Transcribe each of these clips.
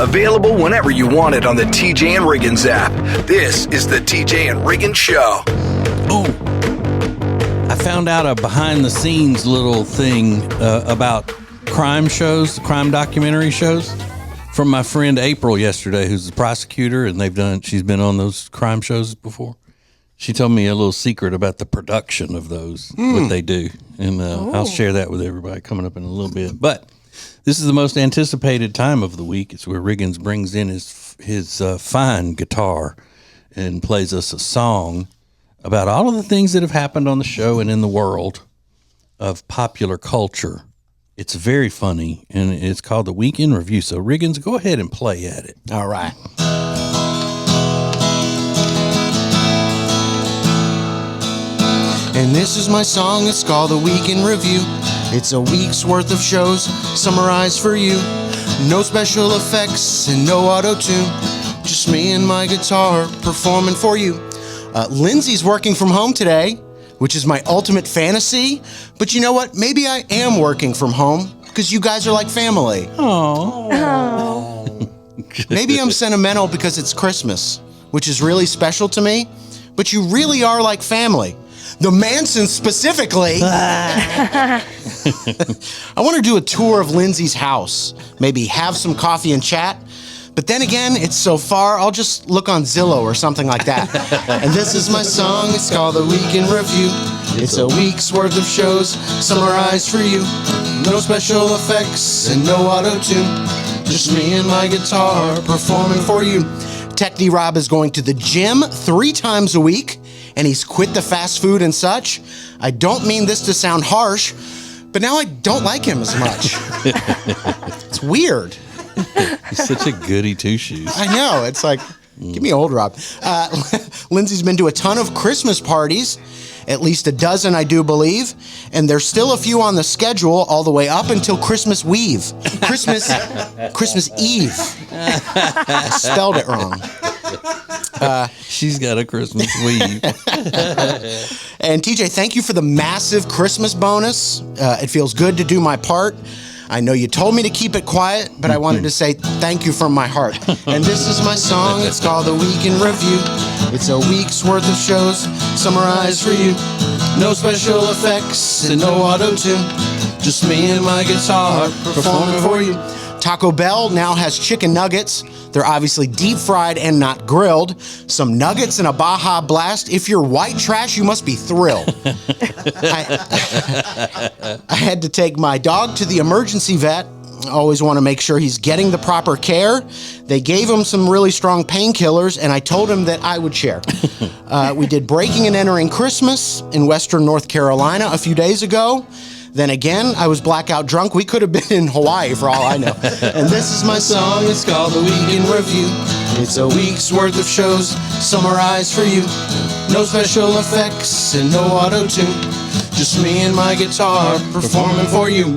Available whenever you want it on the TJ and Riggins app. This is the TJ and Riggins Show. Ooh. I found out a behind-the-scenes little thing about crime shows, crime documentary shows, from my friend April yesterday, who's the prosecutor, and she's been on those crime shows before. She told me a little secret about the production of those, what they do, and I'll share that with everybody coming up in a little bit. But this is the most anticipated time of the week. It's where Riggins brings in his fine guitar and plays us a song about all of the things that have happened on the show and in the world of popular culture. It's very funny, and it's called The Week in Review. So, Riggins, go ahead and play at it. All right. And this is my song. It's called The Week in Review. It's a week's worth of shows summarized for you. No special effects and no auto-tune. Just me and my guitar performing for you. Lindsay's working from home today, which is my ultimate fantasy. But you know what? Maybe I am working from home because you guys are like family. Oh. Maybe I'm sentimental because it's Christmas, which is really special to me. But you really are like family. The Mansons specifically. I want to do a tour of Lindsay's house. Maybe have some coffee and chat. But then again, it's so far, I'll just look on Zillow or something like that. And this is my song, it's called The Week in Review. It's a week's worth of shows summarized for you. No special effects and no auto-tune. Just me and my guitar performing for you. Tech D-Rob is going to the gym 3 times a week, and he's quit the fast food and such. I don't mean this to sound harsh, but now I don't like him as much. It's weird. He's such a goody two-shoes. I know. It's like, give me old Rob. Lindsay's been to a ton of Christmas parties, at least a dozen, I do believe, and there's still a few on the schedule all the way up until Christmas Eve. Christmas Eve. I spelled it wrong. She's got a Christmas weave. And TJ, thank you for the massive Christmas bonus. It feels good to do my part. I know you told me to keep it quiet, but I wanted to say thank you from my heart. And this is my song, it's called The Week in Review. It's a week's worth of shows summarized for you. No special effects and no auto-tune. Just me and my guitar performing for you. Taco Bell now has chicken nuggets. They're obviously deep fried and not grilled. Some nuggets and a Baja Blast. If you're white trash, you must be thrilled. I had to take my dog to the emergency vet. I always want to make sure he's getting the proper care. They gave him some really strong painkillers, and I told him that I would share. We did Breaking and Entering Christmas in Western North Carolina a few days ago. Then again, I was blackout drunk. We could have been in Hawaii for all I know. And this is my song, it's called The Week in Review. It's a week's worth of shows summarized for you. No special effects and no auto-tune. Just me and my guitar performing for you.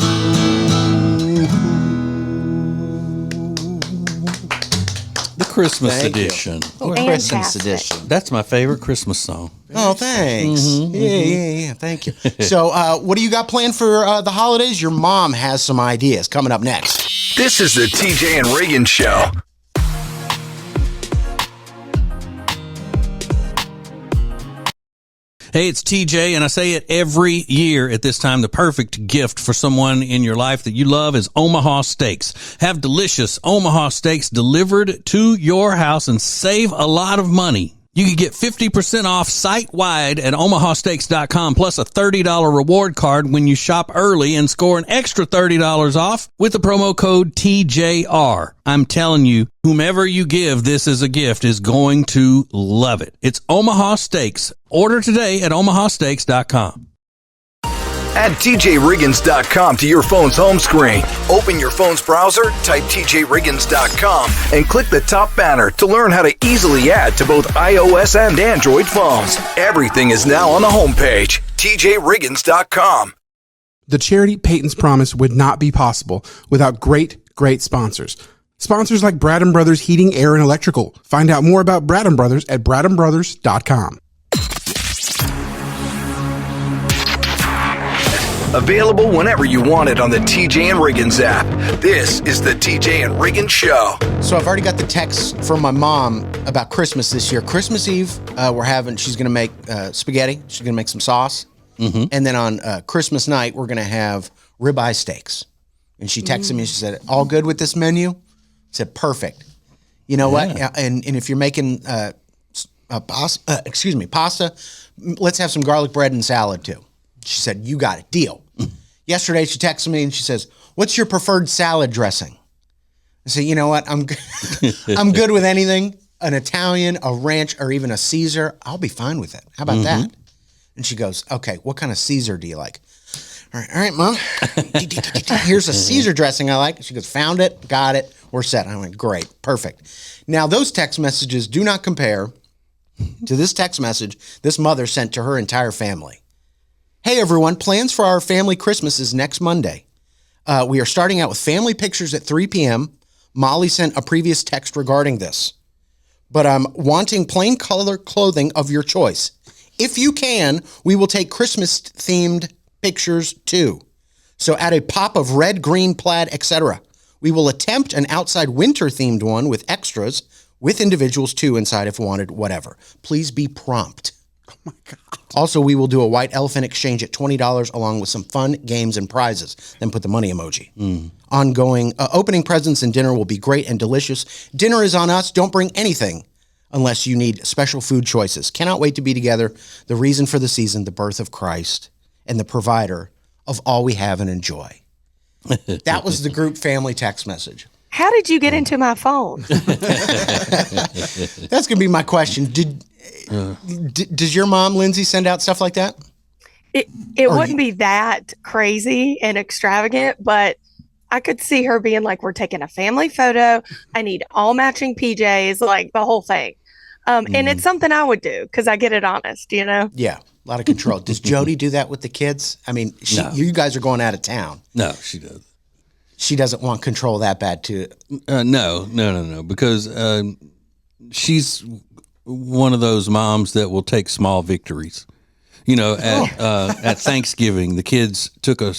The Christmas edition. Oh, Christmas edition. That's my favorite Christmas song. Oh, thanks. Yeah. Thank you. So, what do you got planned for the holidays? Your mom has some ideas coming up next. This is the TJ and Riggins Show. Hey, it's TJ, and I say it every year at this time. The perfect gift for someone in your life that you love is Omaha Steaks. Have delicious Omaha Steaks delivered to your house and save a lot of money. You can get 50% off site-wide at omahasteaks.com, plus a $30 reward card when you shop early and score an extra $30 off with the promo code TJR. I'm telling you, whomever you give this as a gift is going to love it. It's Omaha Steaks. Order today at omahasteaks.com. Add TJRiggins.com to your phone's home screen. Open your phone's browser, type TJRiggins.com, and click the top banner to learn how to easily add to both iOS and Android phones. Everything is now on the homepage, TJRiggins.com. The charity Peyton's Promise would not be possible without great sponsors. Sponsors like Brad & Brothers Heating, Air, and Electrical. Find out more about Brad & Brothers at bradandbrothers.com. Available whenever you want it on the TJ and Riggins app. This is the TJ and Riggins Show. So I've already got the text from my mom about Christmas this year. Christmas Eve, she's going to make spaghetti. She's going to make some sauce. Mm-hmm. And then on Christmas night, we're going to have ribeye steaks. And she texted me, she said, all good with this menu? I said, perfect. You know what? And if you're making pasta, let's have some garlic bread and salad too. She said, you got it, deal. Yesterday she texted me and she says, what's your preferred salad dressing? I said, you know what? I'm good with anything. An Italian, a ranch, or even a Caesar. I'll be fine with it. How about that? And she goes, okay, what kind of Caesar do you like? All right, Mom. Here's a Caesar dressing I like. She goes, found it, got it, we're set. I went, great, perfect. Now, those text messages do not compare to this text message this mother sent to her entire family. Hey, everyone, plans for our family Christmas is next Monday. We are starting out with family pictures at 3 p.m. Molly sent a previous text regarding this. But I'm wanting plain color clothing of your choice. If you can, we will take Christmas-themed pictures too. So add a pop of red, green, plaid, etc. We will attempt an outside winter-themed one with extras, with individuals too inside if wanted, whatever. Please be prompt. Oh my God. Also, we will do a white elephant exchange at $20 along with some fun games and prizes. Then put the money emoji. Ongoing opening presents and dinner will be great and delicious. Dinner is on us. Don't bring anything unless you need special food choices. Cannot wait to be together. The reason for the season, the birth of Christ, and the provider of all we have and enjoy. That was the group family text message. How did you get into my phone? That's going to be my question. Does your mom, Lindsay, send out stuff like that? It wouldn't be that crazy and extravagant, but I could see her being like, we're taking a family photo. I need all matching PJs, like the whole thing. And it's something I would do because I get it honest, you know? Yeah, a lot of control. Does Jody do that with the kids? I mean, No. You guys are going out of town. No, she doesn't. She doesn't want control that bad, too. No. Because she's one of those moms that will take small victories. You know, at Thanksgiving, the kids took a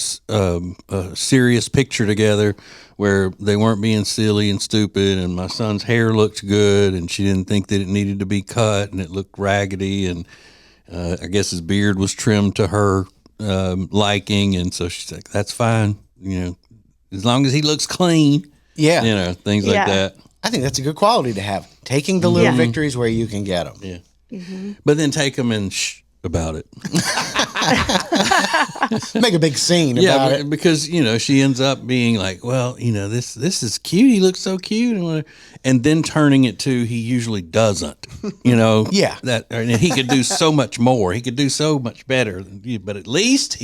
serious picture together where they weren't being silly and stupid, and my son's hair looked good, and she didn't think that it needed to be cut, and it looked raggedy, and I guess his beard was trimmed to her liking, and so she's like, that's fine, you know, as long as he looks clean. Yeah. You know, things like that. I think that's a good quality to have. Taking the little victories where you can get them. Yeah. But then take them and about it. Make a big scene about it. Because, you know, she ends up being like, well, you know, this is cute. He looks so cute. And then turning it to he usually doesn't, you know. Yeah. And he could do so much more. He could do so much better. But at least.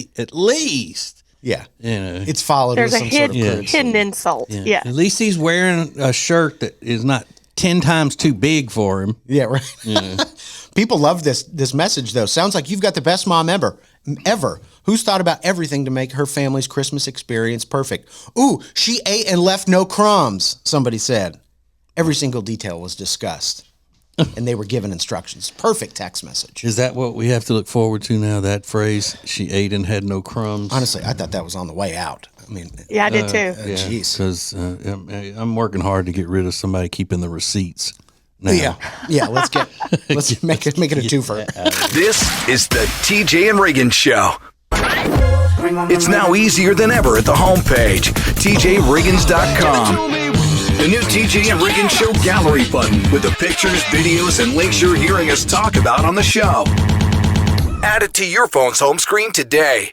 Yeah. You know, it's followed There's with a some sort of hidden insult. Yeah. At least he's wearing a shirt that is not 10 times too big for him. Yeah, right. Yeah. People love this message, though. Sounds like you've got the best mom ever. Who's thought about everything to make her family's Christmas experience perfect? Ooh, she ate and left no crumbs, somebody said. Every single detail was discussed, and they were given instructions. Perfect text message. Is that what we have to look forward to now, that phrase? She ate and had no crumbs? Honestly, I thought that was on the way out. I mean, yeah, I did too. Jeez. Because I'm working hard to get rid of somebody keeping the receipts. Now. Yeah. Let's make it a twofer. This is the TJ and Riggins Show. It's now easier than ever at the homepage, tjriggins.com. The new TJ and Riggins Show gallery button with the pictures, videos, and links you're hearing us talk about on the show. Add it to your phone's home screen today.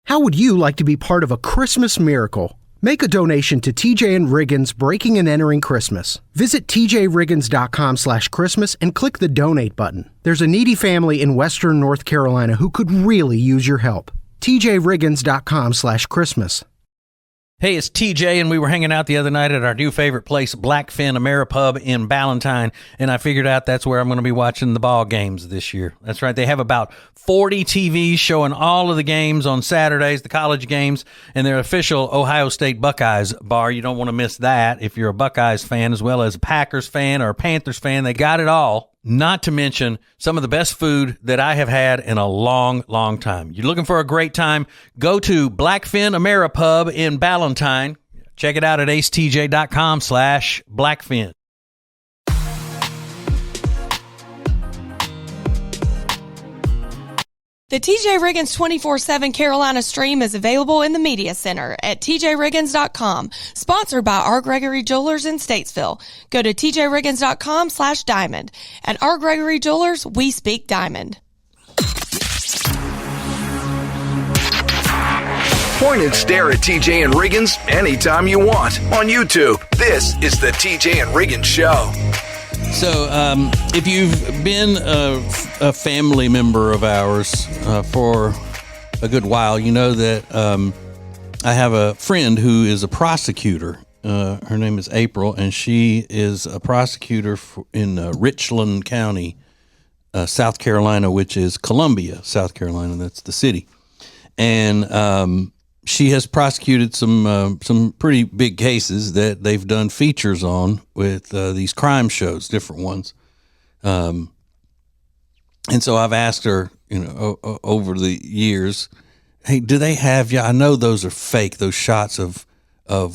How would you like to be part of a Christmas miracle? Make a donation to TJ and Riggins Breaking and Entering Christmas. Visit tjriggins.com/Christmas and click the donate button. There's a needy family in Western North Carolina who could really use your help. tjriggins.com/Christmas. Hey, it's TJ, and we were hanging out the other night at our new favorite place, Blackfin Ameripub in Ballantyne, and I figured out that's where I'm going to be watching the ball games this year. That's right. They have about 40 TVs showing all of the games on Saturdays, the college games, and their official Ohio State Buckeyes bar. You don't want to miss that if you're a Buckeyes fan as well as a Packers fan or a Panthers fan. They got it all. not to mention some of the best food that I have had in a long, long time. You're looking for a great time, go to Blackfin Ameripub in Ballantyne. Check it out at acetj.com/Blackfin. The TJ Riggins 24/7 Carolina stream is available in the Media Center at tjriggins.com. Sponsored by R. Gregory Jewelers in Statesville. Go to tjriggins.com/diamond. At R. Gregory Jewelers, we speak diamond. Point and stare at TJ and Riggins anytime you want on YouTube. This is the TJ and Riggins Show. So, if you've been a family member of ours for a good while, you know that I have a friend who is a prosecutor. Her name is April, and she is a prosecutor in Richland County, South Carolina, which is Columbia, South Carolina. That's the city. And she has prosecuted some pretty big cases that they've done features on with these crime shows, different ones. And so I've asked her, over the years, hey, do they have you? I know those are fake, those shots of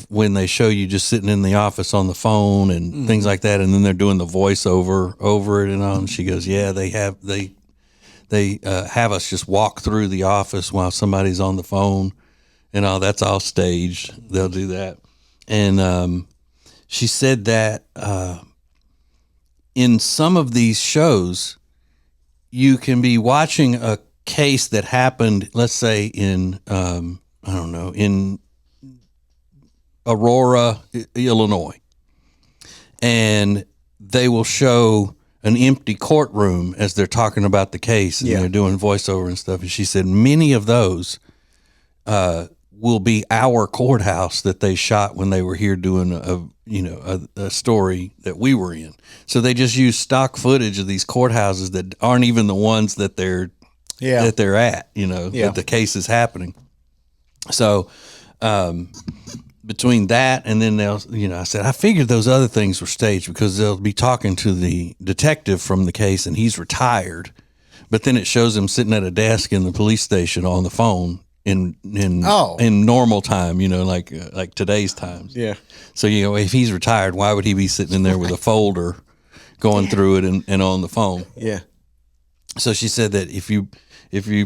when they show you just sitting in the office on the phone and things like that, and then they're doing the voiceover over it and all. And she goes, yeah, they have us just walk through the office while somebody's on the phone. And all that's all staged. They'll do that. And she said that in some of these shows, you can be watching a case that happened, let's say in, in Aurora, Illinois. And they will show an empty courtroom as they're talking about the case and they're doing voiceover and stuff. And she said many of those will be our courthouse that they shot when they were here doing a story that we were in. So they just use stock footage of these courthouses that aren't even the ones that they're at, that the case is happening. So between that and then they'll, I said, I figured those other things were staged because they'll be talking to the detective from the case and he's retired, but then it shows him sitting at a desk in the police station on the phone in normal time, like today's times. Yeah. So, if he's retired, why would he be sitting in there with a folder going through it and on the phone? Yeah. So she said that if you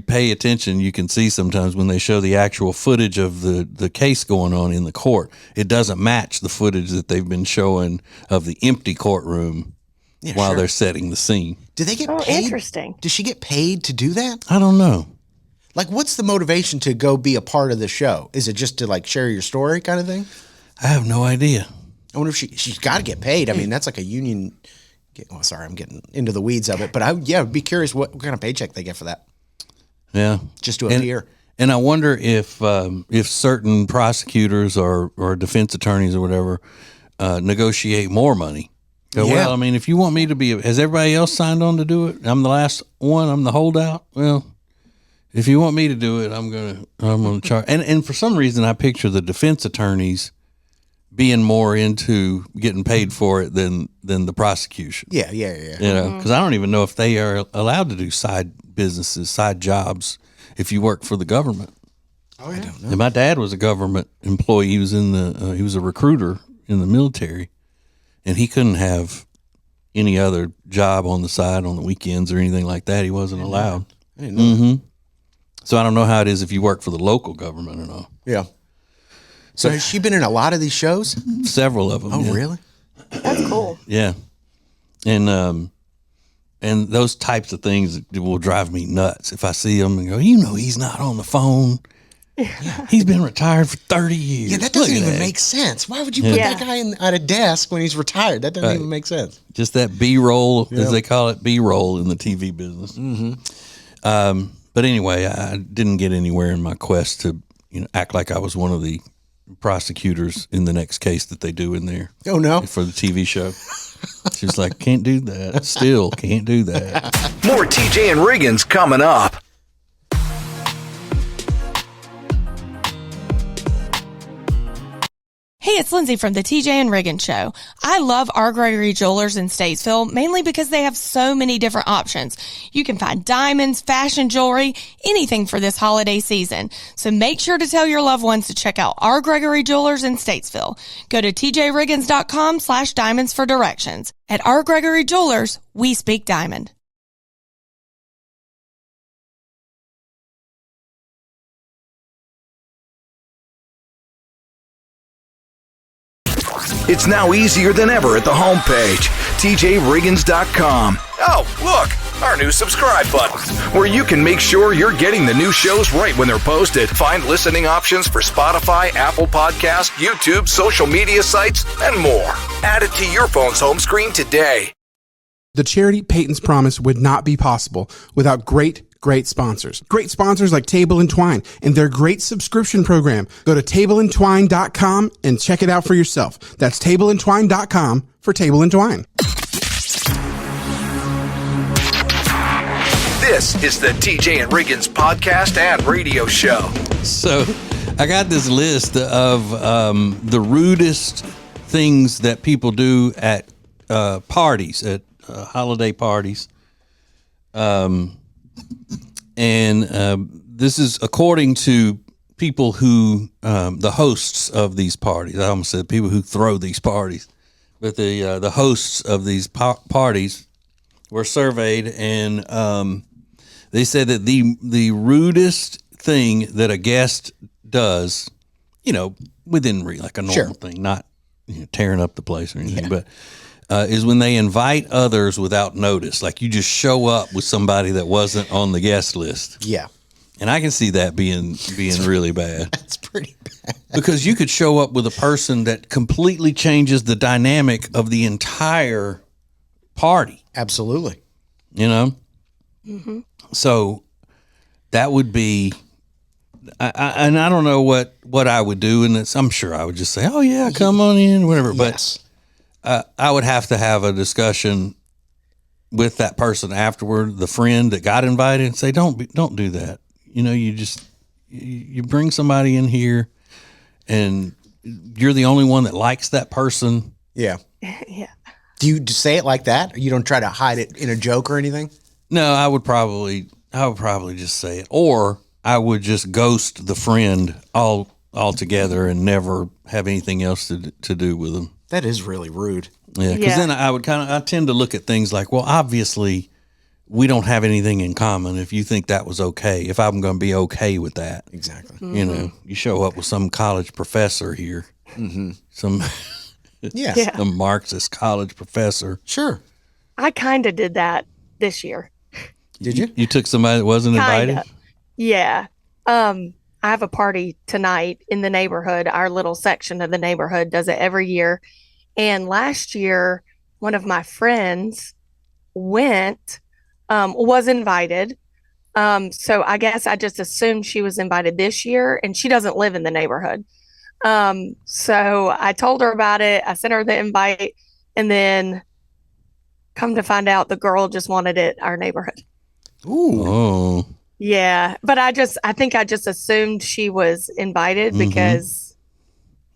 pay attention, you can see sometimes when they show the actual footage of the case going on in the court, it doesn't match the footage that they've been showing of the empty courtroom while they're setting the scene. Do they get paid? Interesting. Does she get paid to do that? I don't know. Like, what's the motivation to go be a part of the show? Is it just to share your story kind of thing? I have no idea. I wonder if she's got to get paid. I mean, that's like a union. Oh, sorry, I'm getting into the weeds of it, but I'd be curious what kind of paycheck they get for that. Yeah, just to appear. And I wonder if certain prosecutors or defense attorneys or whatever negotiate more money. Go, well, I mean, if you want me to be, has everybody else signed on to do it? I'm the last one. I'm the holdout. Well, if you want me to do it, I'm gonna charge. And for some reason, I picture the defense attorneys being more into getting paid for it than the prosecution. Yeah. Because I don't even know if they are allowed to do side businesses, side jobs, if you work for the government. Oh, yeah. I don't know. And my dad was a government employee. He was he was a recruiter in the military, and he couldn't have any other job on the side on the weekends or anything like that. He wasn't allowed. I didn't know. Mm-hmm. So I don't know how it is if you work for the local government or not. Yeah. So has she been in a lot of these shows? Several of them. Oh, really? That's cool. Yeah. And those types of things will drive me nuts if I see them and go, he's not on the phone. Yeah. He's been retired for 30 years. Yeah, that doesn't even make sense. Why would you put that guy at a desk when he's retired? That doesn't even make sense. Just that B-roll, as they call it, B-roll in the TV business. Mm-hmm. But anyway, I didn't get anywhere in my quest to act like I was one of the prosecutors in the next case that they do in there. Oh, no? For the TV show. She was like, can't do that. Still can't do that. More TJ and Riggins coming up. Hey, it's Lindsay from the TJ and Riggins Show. I love R. Gregory Jewelers in Statesville, mainly because they have so many different options. You can find diamonds, fashion jewelry, anything for this holiday season. So make sure to tell your loved ones to check out R. Gregory Jewelers in Statesville. Go to tjriggins.com/diamonds for directions. At R. Gregory Jewelers, we speak diamond. It's now easier than ever at the homepage, tjriggins.com. Oh, look, our new subscribe button, where you can make sure you're getting the new shows right when they're posted. Find listening options for Spotify, Apple Podcasts, YouTube, social media sites, and more. Add it to your phone's home screen today. The charity Peyton's Promise would not be possible without great sponsors. Great sponsors like Table and Twine and their great subscription program. Go to tableandtwine.com and check it out for yourself. That's tableandtwine.com for Table and Twine. This is the TJ and Riggins podcast and radio show. So I got this list of the rudest things that people do at parties, at holiday parties. This is according to people who, the hosts of these parties. I almost said people who throw these parties, but the hosts of these parties were surveyed, and they said that the rudest thing that a guest does, within like a normal thing, not tearing up the place or anything, but is when they invite others without notice. Like you just show up with somebody that wasn't on the guest list. Yeah. And I can see that being really bad. That's pretty bad. Because you could show up with a person that completely changes the dynamic of the entire party. Absolutely. Mm-hmm. So that would be, and I don't know what I would do. And I'm sure I would just say, oh yeah, come on in, whatever. Yes. But I would have to have a discussion with that person afterward, the friend that got invited, and say, don't do that. You bring somebody in here and you're the only one that likes that person. Yeah. Yeah. Do you say it like that? Or you don't try to hide it in a joke or anything? No, I would probably just say it, or I would just ghost the friend altogether and never have anything else to do with them. That is really rude. Yeah, because then I tend to look at things like, well, obviously we don't have anything in common. If you think that was okay, if I'm going to be okay with that, exactly. You show up with some college professor here, some Marxist college professor. Sure, I kind of did that this year. Did you? You took somebody that wasn't invited? Yeah. I have a party tonight in the neighborhood. Our little section of the neighborhood does it every year. And last year, one of my friends was invited. So I guess I just assumed she was invited this year, and she doesn't live in the neighborhood. So I told her about it. I sent her the invite, and then come to find out the girl just wanted it our neighborhood. Ooh. Oh. Yeah. But I think I just assumed she was invited because.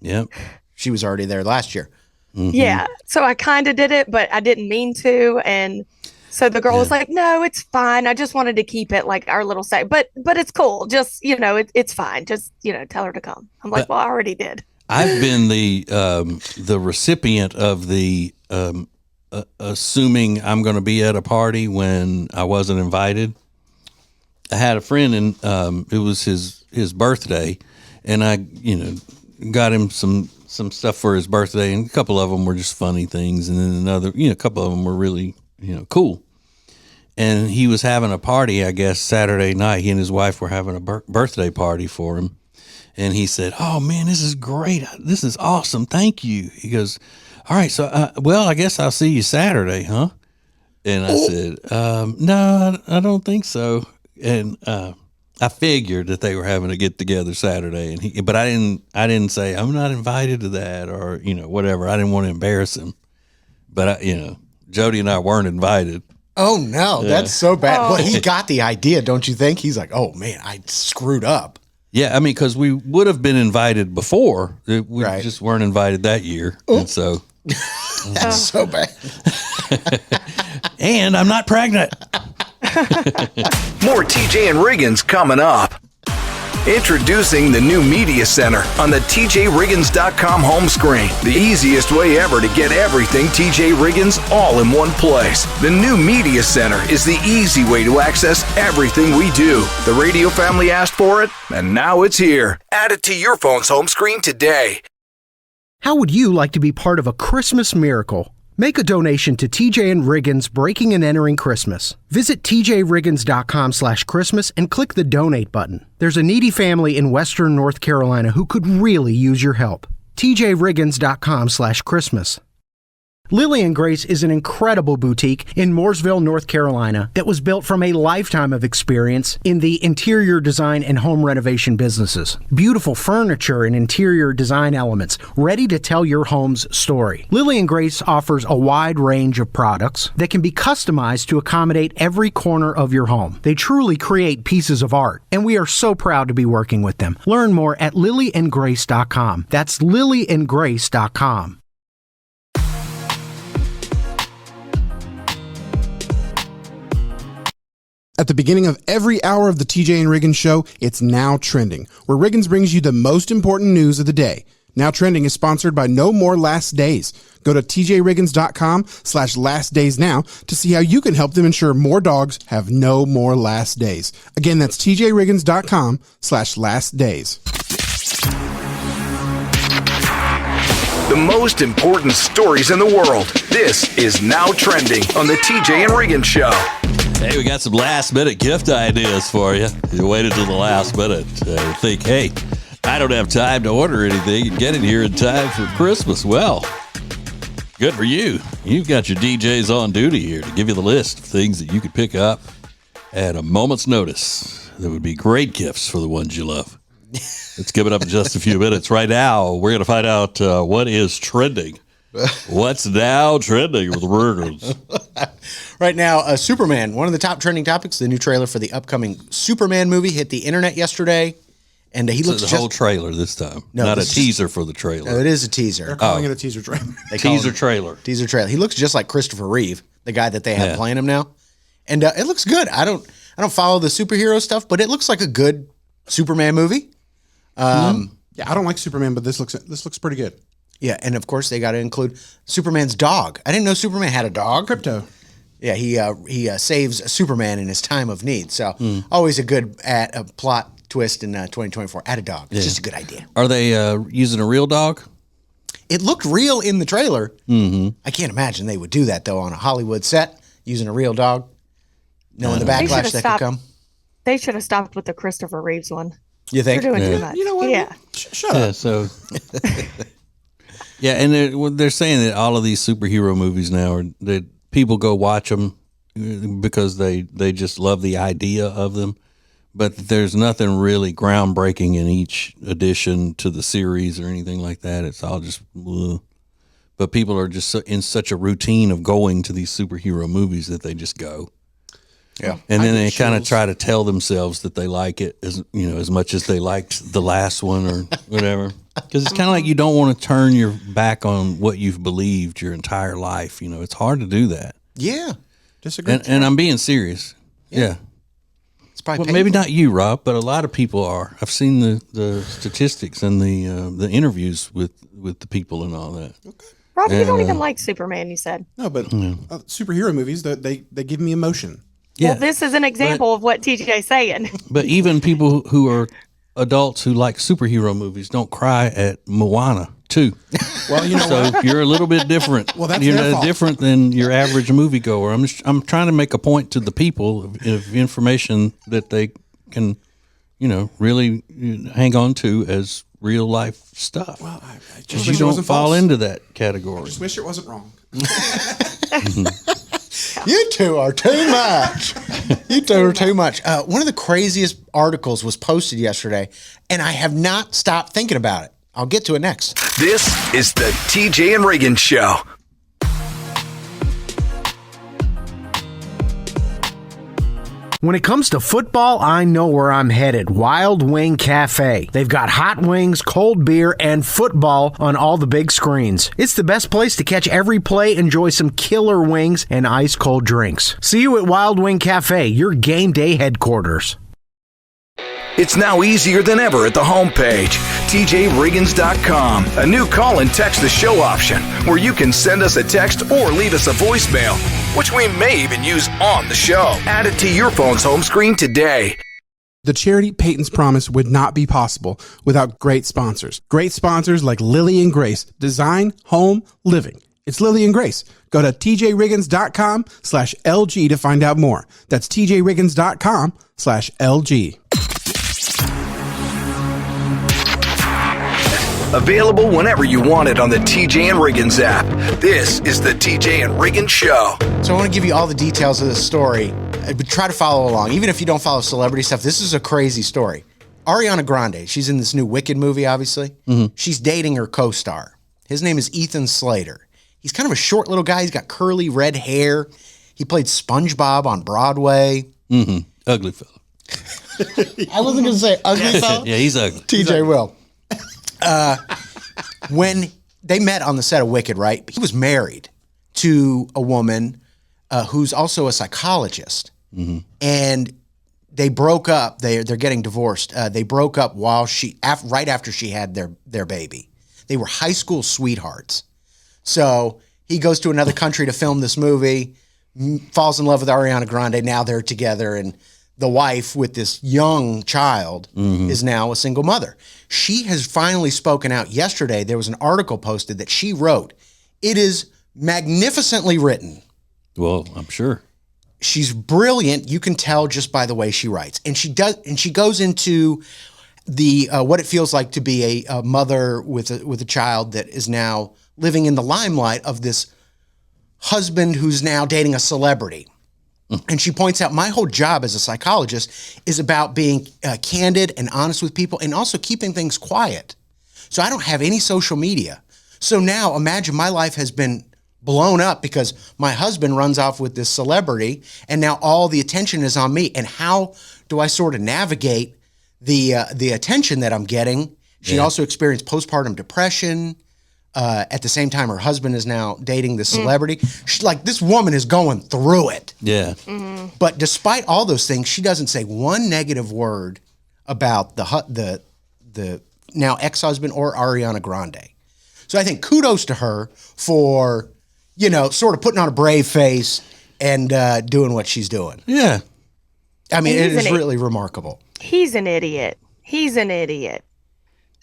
Yep. She was already there last year. Mm-hmm. Yeah. So I kind of did it, but I didn't mean to. And so the girl was like, no, it's fine. I just wanted to keep it like our little say, but it's cool. Just, it's fine. Just, tell her to come. I'm like, well, I already did. I've been the recipient of the assuming I'm going to be at a party when I wasn't invited. I had a friend, and it was his birthday, and I got him some stuff for his birthday, and a couple of them were just funny things, and then a couple of them were really cool. And he was having a party, I guess, Saturday night. He and his wife were having a birthday party for him. And he said, oh, man, this is great. This is awesome. Thank you. He goes, all right, so, I guess I'll see you Saturday, huh? And I said, no, I don't think so. And I figured that they were having a get-together Saturday. But I didn't say, I'm not invited to that or, whatever. I didn't want to embarrass him. But, Jody and I weren't invited. Oh, no, that's so bad. Well, he got the idea, don't you think? He's like, oh, man, I screwed up. Yeah, I mean, because we would have been invited before. We just weren't invited that year. And so. That's so bad. And I'm not pregnant. More TJ and Riggins coming up. Introducing the new Media Center on the TJRiggins.com home screen. The easiest way ever to get everything TJ Riggins all in one place. The new Media Center is the easy way to access everything we do. The radio family asked for it, and now it's here. Add it to your phone's home screen today. How would you like to be part of a Christmas miracle? Make a donation to TJ and Riggins Breaking and Entering Christmas. Visit tjriggins.com/Christmas and click the donate button. There's a needy family in Western North Carolina who could really use your help. tjriggins.com/Christmas. Lily and Grace is an incredible boutique in Mooresville, North Carolina that was built from a lifetime of experience in the interior design and home renovation businesses. Beautiful furniture and interior design elements ready to tell your home's story. Lily and Grace offers a wide range of products that can be customized to accommodate every corner of your home. They truly create pieces of art, and we are so proud to be working with them. Learn more at lilyandgrace.com. That's lilyandgrace.com. At the beginning of every hour of the TJ and Riggins show, it's Now Trending, where Riggins brings you the most important news of the day. Now Trending is sponsored by No More Last Days. Go to tjriggins.com/lastdaysnow to see how you can help them ensure more dogs have no more last days. Again, that's tjriggins.com/lastdays. The most important stories in the world. This is Now Trending on the TJ and Riggins show. Hey, we got some last-minute gift ideas for you. You waited till the last minute to think, hey, I don't have time to order anything and get it here in time for Christmas. Well, good for you. You've got your DJs on duty here to give you the list of things that you could pick up at a moment's notice. That would be great gifts for the ones you love. Let's give it up in just a few minutes. Right now, we're going to find out what is trending. What's now trending with Riggins? Right now, Superman, one of the top trending topics, the new trailer for the upcoming Superman movie hit the internet yesterday. And he looks the whole trailer this time. No, not a teaser for the trailer. No, it is a teaser. They're calling it a teaser trailer. Teaser trailer. Teaser trailer. He looks just like Christopher Reeve, the guy that they have playing him now. And it looks good. I don't follow the superhero stuff, but it looks like a good Superman movie. Yeah, I don't like Superman, but this looks pretty good. Yeah, and of course they got to include Superman's dog. I didn't know Superman had a dog. Crypto. Yeah, he saves Superman in his time of need. So always a good plot twist in 2024. Add a dog. It's just a good idea. Are they using a real dog? It looked real in the trailer. Mm-hmm. I can't imagine they would do that though on a Hollywood set using a real dog, knowing the backlash that could come. They should have stopped with the Christopher Reeves one. You think? They're doing too much. You know what? Yeah. Shut up. So. Yeah, and they're saying that all of these superhero movies now are that people go watch them because they just love the idea of them, but there's nothing really groundbreaking in each addition to the series or anything like that. It's all just, but people are just in such a routine of going to these superhero movies that they just go. Yeah, and then they kind of try to tell themselves that they like it as much as they liked the last one or whatever. Because it's kind of like you don't want to turn your back on what you've believed your entire life. It's hard to do that. Yeah, disagree. And I'm being serious. Yeah. It's probably maybe not you, Rob, but a lot of people are. I've seen the statistics and the interviews with the people and all that. Okay. Rob, you don't even like Superman, you said. No, but superhero movies, they give me emotion. Yeah. Well, this is an example of what TJ's saying. But even people who are adults who like superhero movies don't cry at Moana 2. Well, so you're a little bit different. Well, that's you're their fault. Different than your average moviegoer. I'm trying to make a point to the people of information that they can, really hang on to as real life stuff. Well, I just you wish it don't wasn't fall false. into that category. I just wish it wasn't wrong. You two are too much. You two are too much. One of the craziest articles was posted yesterday, and I have not stopped thinking about it. I'll get to it next. This is the TJ and Riggins show. When it comes to football, I know where I'm headed. Wild Wing Cafe. They've got hot wings, cold beer, and football on all the big screens. It's the best place to catch every play, enjoy some killer wings, and ice-cold drinks. See you at Wild Wing Cafe, your game day headquarters. It's now easier than ever at the homepage, TJRiggins.com. A new call and text the show option where you can send us a text or leave us a voicemail, which we may even use on the show. Add it to your phone's home screen today. The charity Peyton's Promise would not be possible without great sponsors. Great sponsors like Lily and Grace, Design, Home, Living. It's Lily and Grace. Go to tjriggins.com/LG to find out more. That's tjriggins.com/LG. Available whenever you want it on the TJ and Riggins app. This is the TJ and Riggins Show. So I want to give you all the details of this story, but try to follow along. Even if you don't follow celebrity stuff, this is a crazy story. Ariana Grande, she's in this new Wicked movie, obviously. Mm-hmm. She's dating her co-star. His name is Ethan Slater. He's kind of a short little guy. He's got curly red hair. He played SpongeBob on Broadway. Mm-hmm. Ugly fella. I wasn't going to say ugly fella. Yeah, he's ugly. TJ will. When they met on the set of Wicked, right? He was married to a woman who's also a psychologist, and they broke up. They're getting divorced. They broke up while right after she had their baby. They were high school sweethearts. So he goes to another country to film this movie, falls in love with Ariana Grande. Now they're together, and the wife with this young child is now a single mother. She has finally spoken out yesterday. There was an article posted that she wrote. It is magnificently written. Well, I'm sure. She's brilliant. You can tell just by the way she writes. And she goes into the what it feels like to be a mother with a child that is now living in the limelight of this husband who's now dating a celebrity. And she points out, my whole job as a psychologist is about being candid and honest with people and also keeping things quiet. So I don't have any social media. So now imagine my life has been blown up because my husband runs off with this celebrity and now all the attention is on me. And how do I sort of navigate the attention that I'm getting? She also experienced postpartum depression. At the same time, her husband is now dating the celebrity. She's like, this woman is going through it. Yeah. Mm-hmm. But despite all those things, she doesn't say one negative word about the now ex-husband or Ariana Grande. So I think kudos to her for, sort of putting on a brave face and doing what she's doing. Yeah. I mean, it is really remarkable. He's an idiot.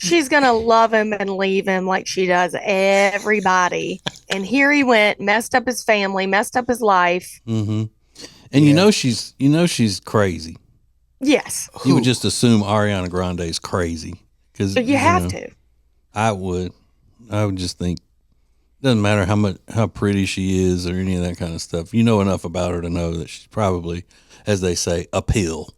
She's going to love him and leave him like she does everybody. And here he went, messed up his family, messed up his life. Mm-hmm. And she's crazy. Yes. You would just assume Ariana Grande is crazy. But you have to. I would just think, doesn't matter how pretty she is or any of that kind of stuff. You know enough about her to know that she's probably, as they say, a pill.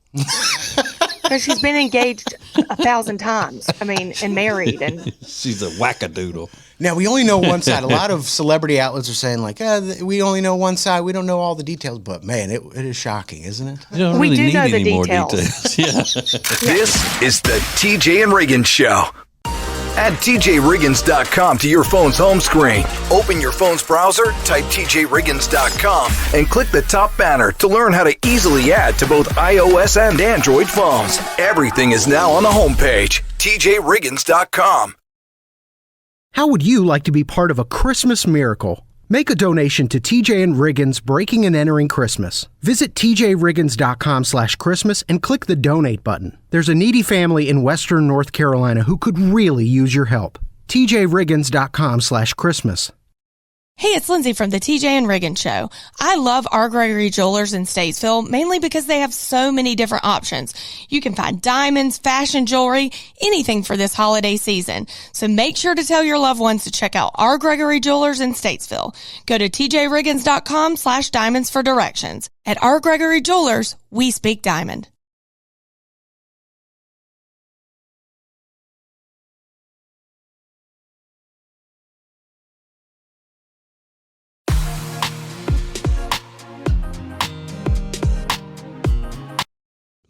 Because she's been engaged 1,000 times. I mean, and married. And she's a wackadoodle. Now, we only know one side. A lot of celebrity outlets are saying, like, we only know one side. We don't know all the details. But, man, it is shocking, isn't it? You don't really need any more details. Yeah. This is the TJ and Riggins Show. Add TJRiggins.com to your phone's home screen. Open your phone's browser, type TJRiggins.com, and click the top banner to learn how to easily add to both iOS and Android phones. Everything is now on the homepage, TJRiggins.com. How would you like to be part of a Christmas miracle? Make a donation to TJ and Riggins Breaking and Entering Christmas. Visit tjriggins.com/Christmas and click the donate button. There's a needy family in Western North Carolina who could really use your help. tjriggins.com/Christmas. Hey, it's Lindsay from the TJ and Riggins Show. I love R. Gregory Jewelers in Statesville, mainly because they have so many different options. You can find diamonds, fashion jewelry, anything for this holiday season. So make sure to tell your loved ones to check out R. Gregory Jewelers in Statesville. Go to tjriggins.com/diamonds for directions. At R. Gregory Jewelers, we speak diamond.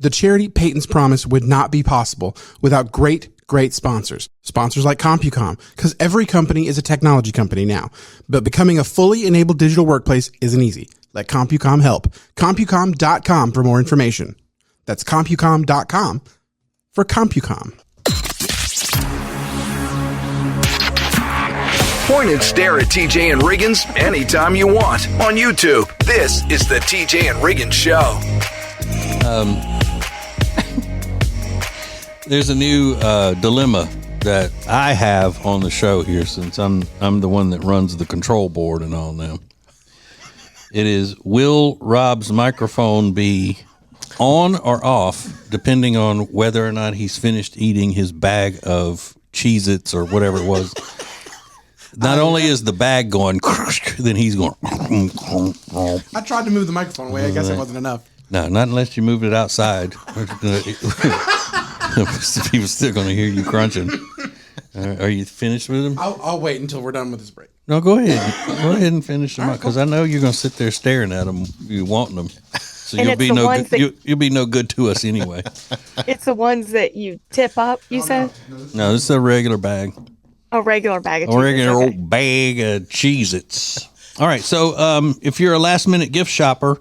The charity Peyton's Promise would not be possible without great sponsors. Sponsors like CompuCom, because every company is a technology company now. But becoming a fully enabled digital workplace isn't easy. Let CompuCom help. CompuCom.com for more information. That's CompuCom.com for CompuCom. Point and stare at TJ and Riggins anytime you want on YouTube. This is the TJ and Riggins Show. There's a new dilemma that I have on the show here, since I'm the one that runs the control board and all now. It is, will Rob's microphone be on or off depending on whether or not he's finished eating his bag of Cheez-Its or whatever it was? Not only is the bag going, then he's going. I tried to move the microphone away. I guess it wasn't enough. No, not unless you moved it outside. People still going to hear you crunching. Are you finished with them? I'll wait until we're done with this break. No, go ahead. Go ahead and finish them up, because I know you're going to sit there staring at them. You wanting them, so And you'll it's be the no ones good. that- You'll be no good to us anyway. It's the ones that you tip up, you said? No, this is a regular bag. A regular bag of A Cheez-Its, regular okay. old bag of Cheez-Its. All right, so if you're a last-minute gift shopper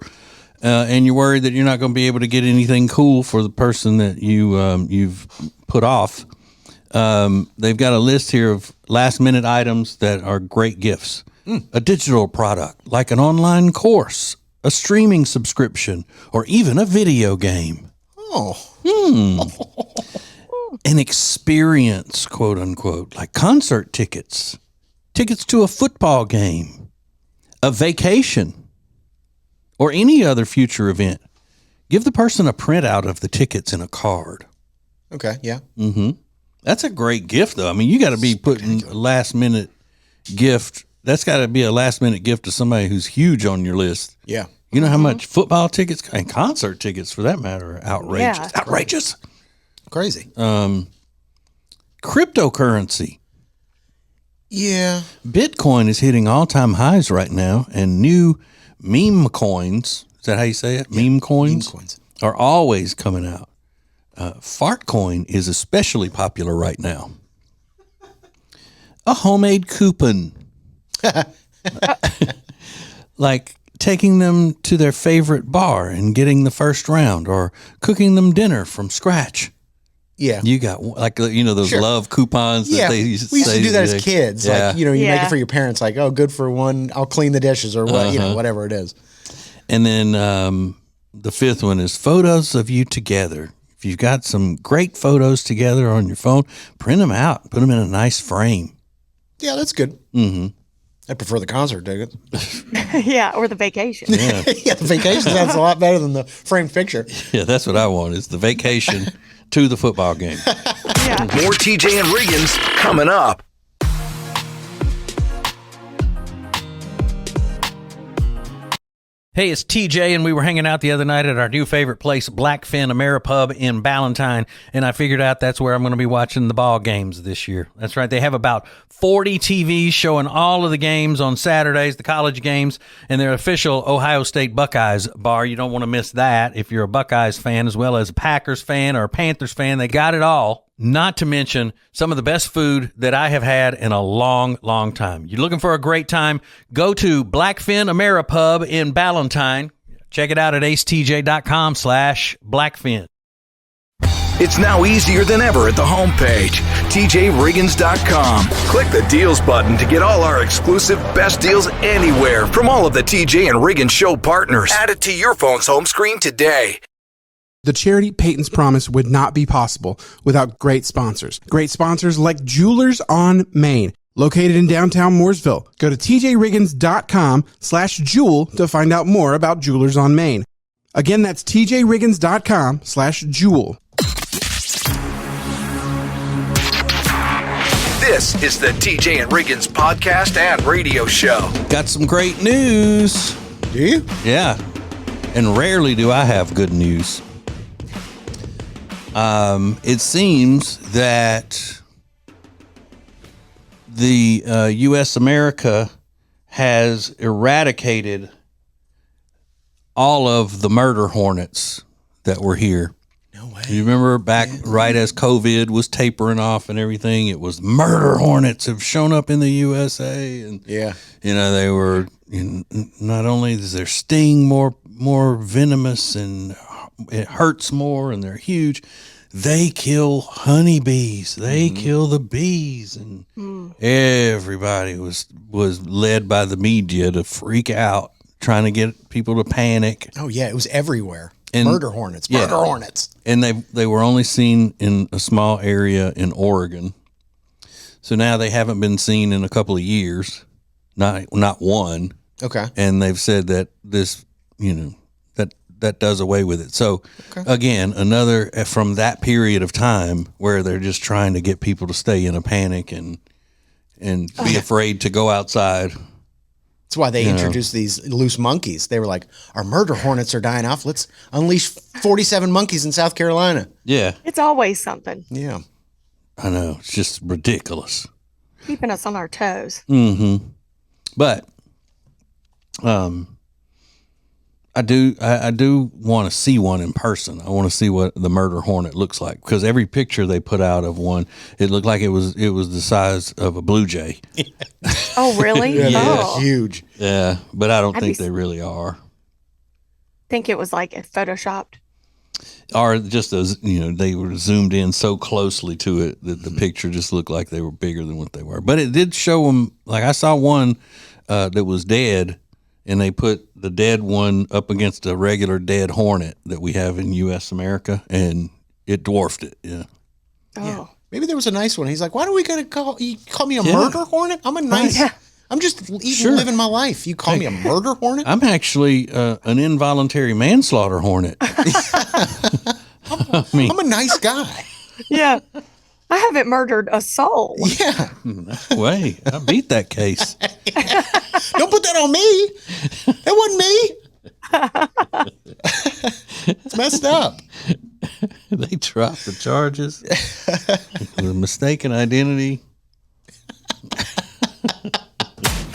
and you're worried that you're not going to be able to get anything cool for the person that you've put off, they've got a list here of last-minute items that are great gifts. A digital product, like an online course, a streaming subscription, or even a video game. An experience, quote unquote, like concert tickets, tickets to a football game, a vacation, or any other future event. Give the person a printout of the tickets in a card. Okay, yeah. That's a great gift, though. I mean, you got to be putting a last minute gift. That's got to be a last minute gift to somebody who's huge on your list. Yeah. You know how much football tickets and concert tickets, for that matter, are outrageous. Yeah. Outrageous. Crazy. Cryptocurrency. Yeah. Bitcoin is hitting all-time highs right now, and new meme coins, is that how you say it? Meme coins? Meme coins. Are always coming out. Fart coin is especially popular right now. A homemade coupon. Like taking them to their favorite bar and getting the first round, or cooking them dinner from scratch. Yeah. You got, like, those Sure. love coupons that Yeah, they used to we used say to do that today. as kids. Yeah. Like, you make Yeah. it for your parents. Like, oh, good for one. I'll clean the dishes or what, whatever it is. And then the fifth one is photos of you together. If you've got some great photos together on your phone, print them out, put them in a nice frame. Yeah, that's good. I prefer the concert tickets. Yeah, or the vacation. Yeah, the vacation sounds a lot better than the framed picture. Yeah, that's what I want, is the vacation to the football game. Yeah. More TJ and Riggins coming up. Hey, it's TJ, and we were hanging out the other night at our new favorite place, Blackfin Ameripub in Ballantyne, and I figured out that's where I'm going to be watching the ball games this year. That's right. They have about 40 TVs showing all of the games on Saturdays, the college games, and their official Ohio State Buckeyes bar. You don't want to miss that if you're a Buckeyes fan as well as a Packers fan or a Panthers fan. They got it all. Not to mention some of the best food that I have had in a long, long time. You're looking for a great time? Go to Blackfin Ameripub in Ballantyne. Check it out at acetj.com/Blackfin. It's now easier than ever at the homepage, tjriggins.com. Click the deals button to get all our exclusive best deals anywhere from all of the TJ and Riggins show partners. Add it to your phone's home screen today. The charity Peyton's Promise would not be possible without great sponsors. Great sponsors like Jewelers on Main, located in downtown Mooresville. Go to tjriggins.com/jewel to find out more about Jewelers on Main. Again, that's tjriggins.com/jewel. This is the TJ and Riggins podcast and radio show. Got some great news. Do you? Yeah. And rarely do I have good news. It seems that the U.S. America has eradicated all of the murder hornets that were here. You remember back right as COVID was tapering off and everything, it was murder hornets have shown up in the USA. And, they were, not only is their sting more venomous and it hurts more and they're huge, they kill honeybees. They kill the bees. And everybody was led by the media to freak out, trying to get people to panic. Oh, yeah, it was everywhere. And murder hornets. And they were only seen in a small area in Oregon. So now they haven't been seen in a couple of years, not one. Okay. And they've said that this, that does away with it. So again, another from that period of time where they're just trying to get people to stay in a panic and be afraid to go outside. That's why they introduced these loose monkeys. They were like, our murder hornets are dying off. Let's unleash 47 monkeys in South Carolina. Yeah. It's always something. Yeah. I know. It's just ridiculous. Keeping us on our toes. Mm-hmm. But I do want to see one in person. I want to see what the murder hornet looks like, because every picture they put out of one, it looked like it was the size of a blue jay. Oh, really? Yeah, huge. Yeah, but I don't think they really are. Think it was like photoshopped. Or just as they were zoomed in so closely to it that the picture just looked like they were bigger than what they were. But it did show them. Like I saw one that was dead, and they put the dead one up against a regular dead hornet that we have in U.S. America, and it dwarfed it. Yeah. Oh. Yeah. Maybe there was a nice one. He's like, why are we going to call me a murder hornet? I'm a nice, I'm just living my life. You call me a murder hornet? I'm actually an involuntary manslaughter hornet. I'm a nice guy. Yeah. I haven't murdered a soul. Yeah. No way. I beat that case. Don't put that on me. That wasn't me. It's messed up. They dropped the charges with mistaken identity.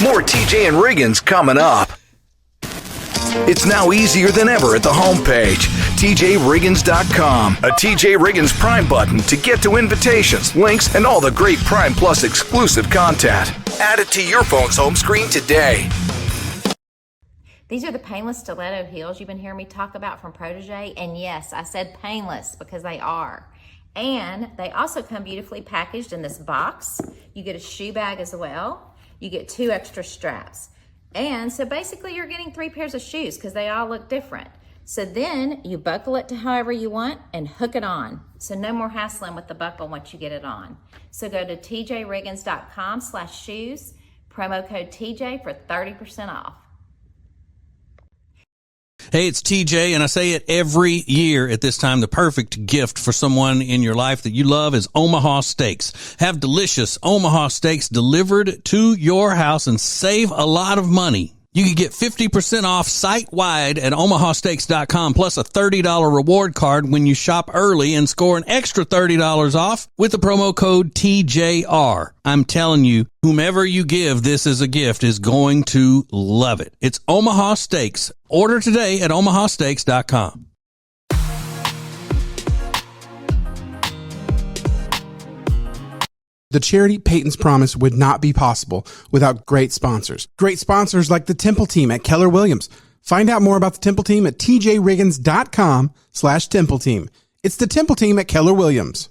More TJ and Riggins coming up. It's now easier than ever at the homepage, tjriggins.com. A TJ Riggins Prime button to get to invitations, links, and all the great Prime Plus exclusive content. Add it to your phone's home screen today. These are the painless stiletto heels you've been hearing me talk about from Protégé, and yes, I said painless because they are. And they also come beautifully packaged in this box. You get a shoe bag as well. You get 2 extra straps. And so basically you're getting 3 pairs of shoes because they all look different. So then you buckle it to however you want and hook it on. So no more hassling with the buckle once you get it on. So go to tjriggins.com/shoes, promo code TJ for 30% off. Hey, it's TJ, and I say it every year at this time. The perfect gift for someone in your life that you love is Omaha Steaks. Have delicious Omaha Steaks delivered to your house and save a lot of money. You can get 50% off site-wide at omahasteaks.com, plus a $30 reward card when you shop early and score an extra $30 off with the promo code TJR. I'm telling you, whomever you give this as a gift is going to love it. It's Omaha Steaks. Order today at omahasteaks.com. The charity Peyton's Promise would not be possible without great sponsors. Great sponsors like the Temple Team at Keller Williams. Find out more about the Temple Team at tjriggins.com/Temple Team. It's the Temple Team at Keller Williams.